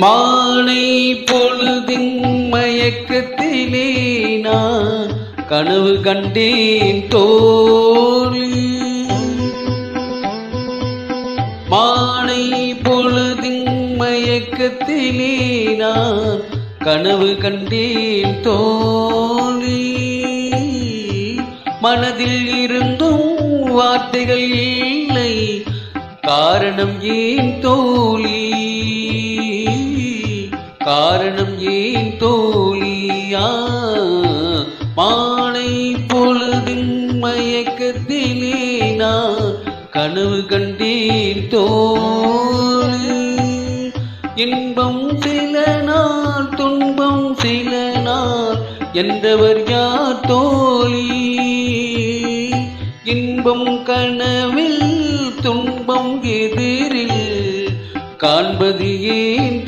மாலை பொழுதின் மயக்கத்திலே நான் கனவு கண்டேன் தோழி. மாலை பொழுதின் மயக்கத்திலே நான் கனவு கண்டேன் தோழி. மனதில் இருந்தும் வார்த்தைகள் இல்லை, காரணம் ஏன் தோழி, காரணம் ஏன் தோழியா. மாலை பொழுதின் மயக்கத்திலே நான் கனவு கண்டேன் தோழி. இன்பம் சில நாள் துன்பம் சில நாள் என்றவர் யார் தோழி. இன்பம் கனவில் துன்பம் எதிரில் காண்பது ஏன்